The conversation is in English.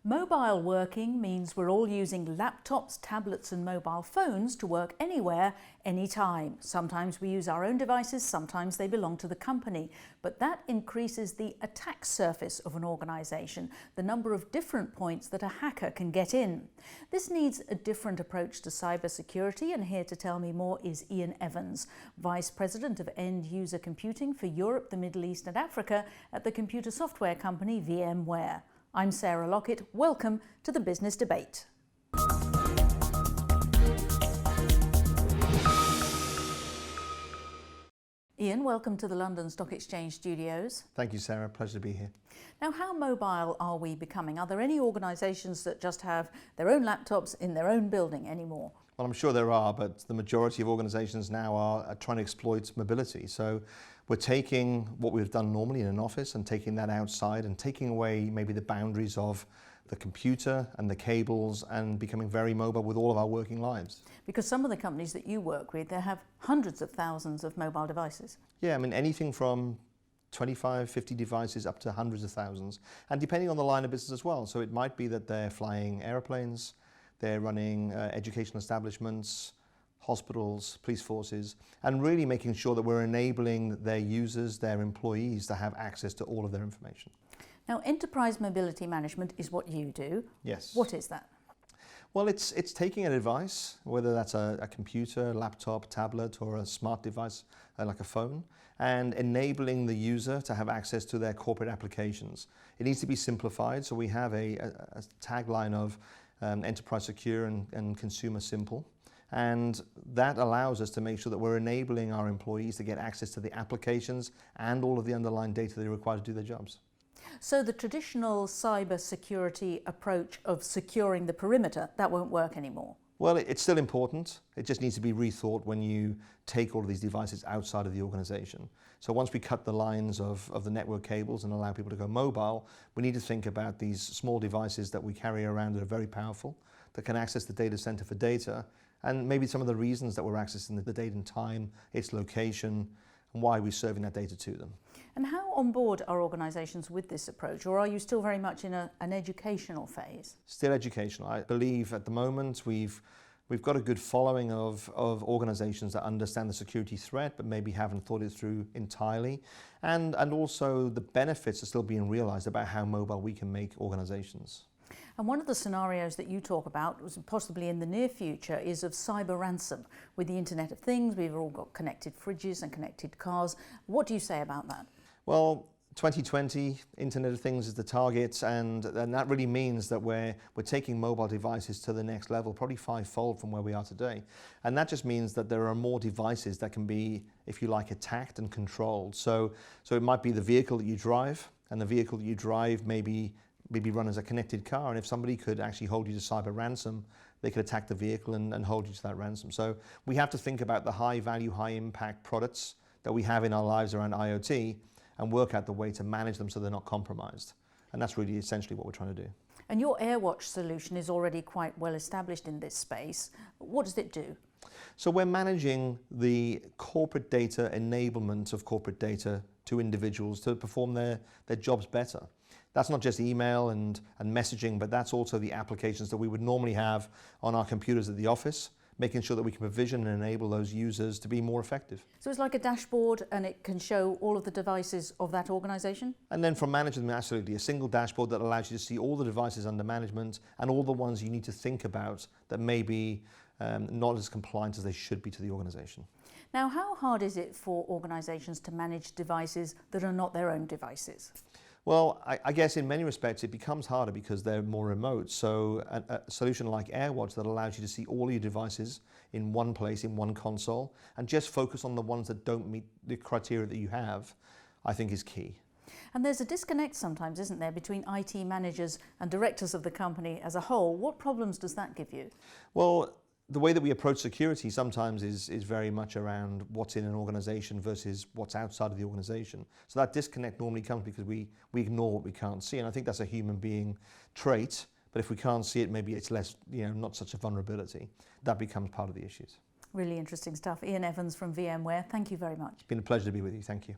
Mobile working means we're all using laptops, tablets and mobile phones to work anywhere, anytime. Sometimes we use our own devices, sometimes they belong to the company. But that increases the attack surface of an organisation, the number of different points that a hacker can get in. This needs a different approach to cybersecurity, and here to tell me more is Ian Evans, Vice President of End User Computing for Europe, the Middle East and Africa at the computer software company VMware. I'm Sarah Lockett. Welcome to the Business Debate. Ian, welcome to the London Stock Exchange studios. Thank you, Sarah. Pleasure to be here. Now, how mobile are we becoming? Are there any organisations that just have their own laptops in their own building anymore? Well, I'm sure there are, but the majority of organisations now are trying to exploit mobility. So we're taking what we've done normally in an office and taking that outside and taking away maybe the boundaries of the computer and the cables and becoming very mobile with all of our working lives. Because some of the companies that you work with, they have hundreds of thousands of mobile devices. Yeah, I mean, anything from 25, 50 devices up to hundreds of thousands. And depending on the line of business as well. So it might be that they're flying aeroplanes, they're running educational establishments, hospitals, police forces, and really making sure that we're enabling their users, their employees, to have access to all of their information. Now, enterprise mobility management is what you do. Yes. What is that? Well, it's taking a device, whether that's a computer, laptop, tablet, or a smart device like a phone, and enabling the user to have access to their corporate applications. It needs to be simplified, so we have a tagline of enterprise secure and consumer simple. And that allows us to make sure that we're enabling our employees to get access to the applications and all of the underlying data they require to do their jobs. So the traditional cyber security approach of securing the perimeter, that won't work anymore? Well, it's still important. It just needs to be rethought when you take all of these devices outside of the organization. So once we cut the lines of the network cables and allow people to go mobile, we need to think about these small devices that we carry around that are very powerful, that can access the data center for data, and maybe some of the reasons that we're accessing the date and time, its location, and why we're serving that data to them. And how on board are organisations with this approach, or are you still very much in an educational phase? Still educational. I believe at the moment we've got a good following of organisations that understand the security threat but maybe haven't thought it through entirely, and also the benefits are still being realised about how mobile we can make organisations. And one of the scenarios that you talk about, possibly in the near future, is of cyber ransom. With the Internet of Things, we've all got connected fridges and connected cars. What do you say about that? Well, 2020, Internet of Things is the target, and that really means that we're taking mobile devices to the next level, probably fivefold from where we are today. And that just means that there are more devices that can be, if you like, attacked and controlled. So it might be the vehicle that you drive, and the vehicle that you drive maybe run as a connected car, and if somebody could actually hold you to cyber ransom, they could attack the vehicle and hold you to that ransom. So we have to think about the high value, high impact products that we have in our lives around IoT and work out the way to manage them so they're not compromised. And that's really essentially what we're trying to do. And your AirWatch solution is already quite well established in this space. What does it do? So we're managing the corporate data enablement of corporate data to individuals to perform their jobs better. That's not just email and messaging, but that's also the applications that we would normally have on our computers at the office, making sure that we can provision and enable those users to be more effective. So it's like a dashboard and it can show all of the devices of that organisation? And then from managing them, absolutely, a single dashboard that allows you to see all the devices under management and all the ones you need to think about that may be not as compliant as they should be to the organisation. Now, how hard is it for organisations to manage devices that are not their own devices? Well, I guess in many respects it becomes harder because they're more remote. So a solution like AirWatch that allows you to see all your devices in one place, in one console, and just focus on the ones that don't meet the criteria that you have, I think is key. And there's a disconnect sometimes, isn't there, between IT managers and directors of the company as a whole. What problems does that give you? Well, the way that we approach security sometimes is very much around what's in an organization versus what's outside of the organization. So that disconnect normally comes because we ignore what we can't see. And I think that's a human being trait, but if we can't see it, maybe it's less, not such a vulnerability. That becomes part of the issues. Really interesting stuff. Ian Evans from VMware, thank you very much. It's been a pleasure to be with you. Thank you.